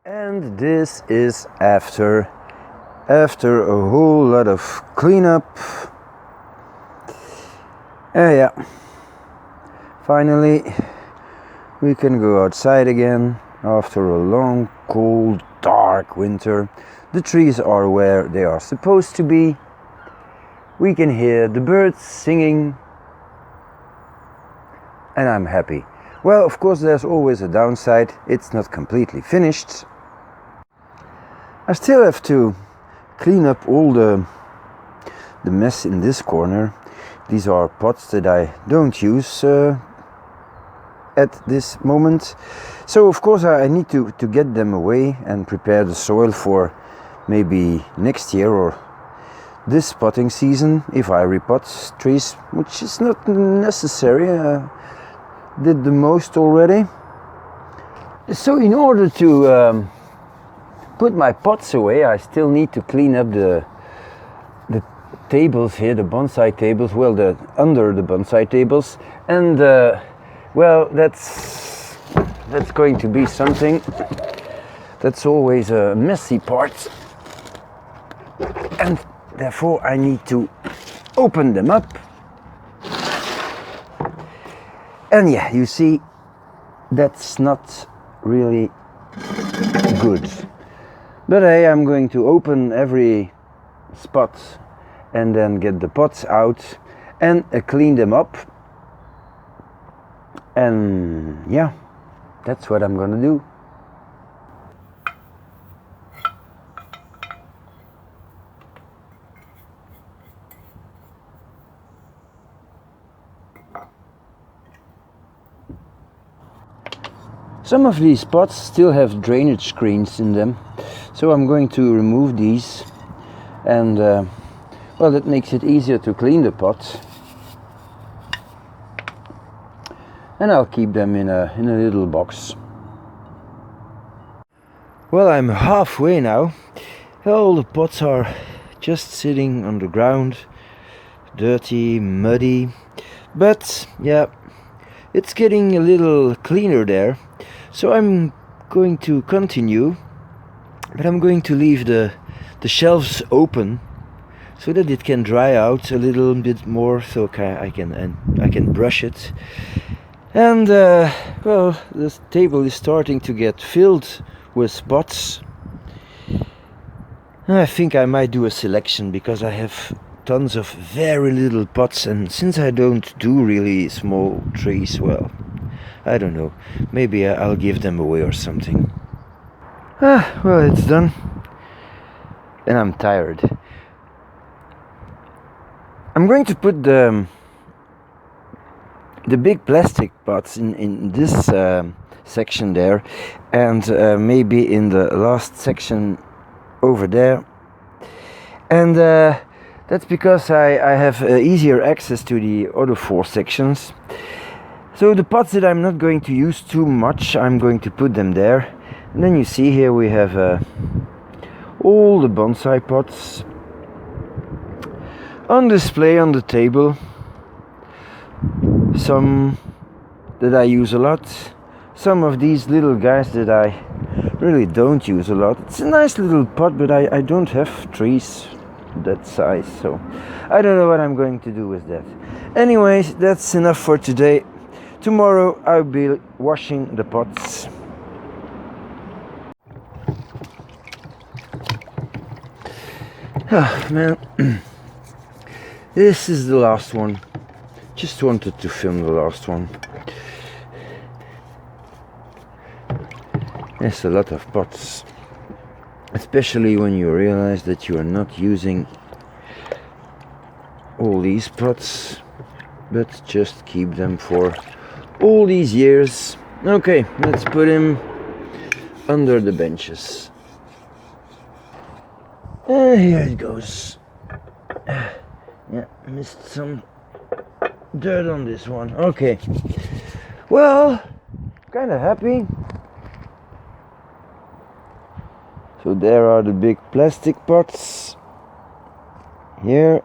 And this is after a whole lot of cleanup. Yeah, finally we can go outside again after a long, cold, dark winter. The trees are where they are supposed to be. We can hear the birds singing, and I'm happy. Well, of course there's always a downside. It's not completely finished. I still have to clean up all the mess in this corner. These are pots that I don't use at this moment. So of course I need to get them away and prepare the soil for maybe next year or this potting season if I repot trees, which is not necessary. Did the most already. So in order to put my pots away, I still need to clean up the tables here, the bonsai tables, well, under the bonsai tables, and well, that's going to be something. That's always a messy part, and therefore I need to open them up. And yeah, you see, that's not really good. But hey, I'm going to open every spot and then get the pots out and clean them up. And yeah, that's what I'm gonna do. Some of these pots still have drainage screens in them, so I'm going to remove these, and well, that makes it easier to clean the pots. And I'll keep them in a little box. Well, I'm halfway now. All the pots are just sitting on the ground, dirty, muddy, but yeah, it's getting a little cleaner there. So I'm going to continue, but I'm going to leave the shelves open so that it can dry out a little bit more, so I can brush it. And well, this table is starting to get filled with spots. I think I might do a selection because I have tons of very little pots, and since I don't do really small trees, well, I don't know, maybe I'll give them away or something. Well, it's done, and I'm tired. I'm going to put the big plastic pots in this section there, and maybe in the last section over there. And that's because I have easier access to the other 4 sections. So the pots that I'm not going to use too much, I'm going to put them there. And then you see here we have all the bonsai pots on display on the table. Some that I use a lot, some of these little guys that I really don't use a lot. It's a nice little pot, but I don't have trees that size, so I don't know what I'm going to do with that. Anyways, that's enough for today. Tomorrow I'll be washing the pots. Oh man, this is the last one. Just wanted to film the last one. There's a lot of pots, especially when you realize that you are not using all these pots, but just keep them for all these years. Okay, let's put him under the benches. And here it goes. Yeah, missed some dirt on this one. Okay. Well, kind of happy. So there are the big plastic pots. Here,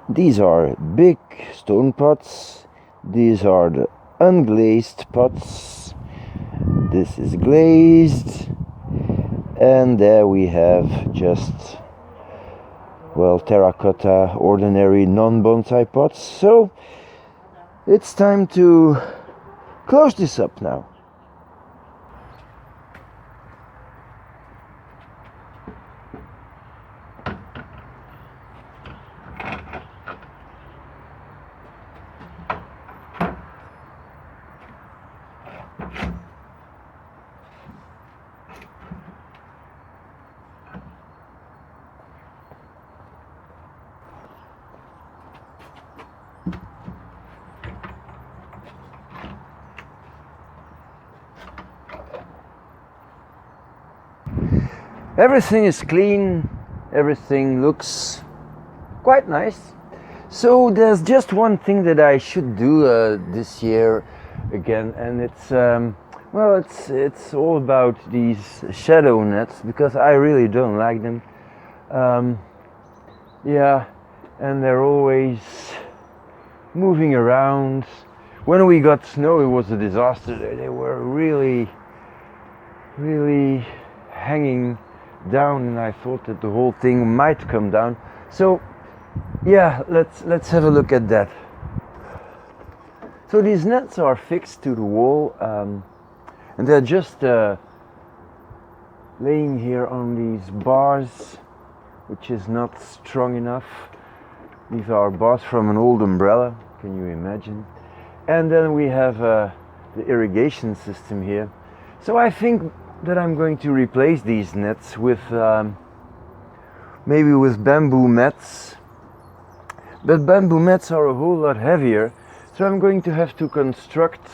these are big stone pots. These are the unglazed pots. This is glazed. And there we have just, well, terracotta, ordinary non-bonsai pots. So it's time to close this up now. Everything is clean, everything looks quite nice. So there's just one thing that I should do this year again, and it's well, it's all about these shadow nets, because I really don't like them. Yeah, and they're always moving around. When we got snow, it was a disaster. They were really hanging down, and I thought that the whole thing might come down. So yeah, let's have a look at that. So these nets are fixed to the wall, and they're just laying here on these bars, which is not strong enough. These are bars from an old umbrella, can you imagine? And then we have the irrigation system here. So I think that I'm going to replace these nets with maybe with bamboo mats, but bamboo mats are a whole lot heavier, so I'm going to have to construct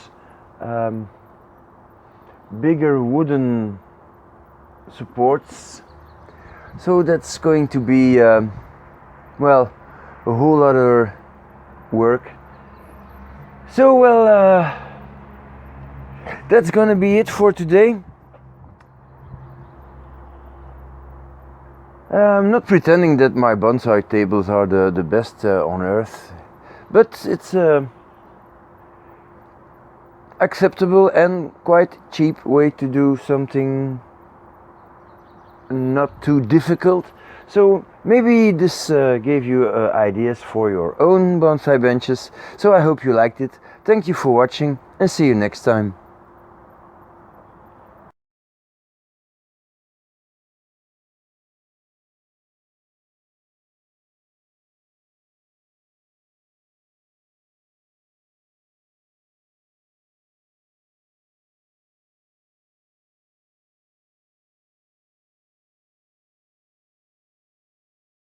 bigger wooden supports. So that's going to be well, a whole lot of work. So well, that's gonna be it for today. I'm not pretending that my bonsai tables are the best on earth, but it's acceptable and quite cheap way to do something not too difficult. So maybe this gave you ideas for your own bonsai benches. So I hope you liked it. Thank you for watching, and see you next time.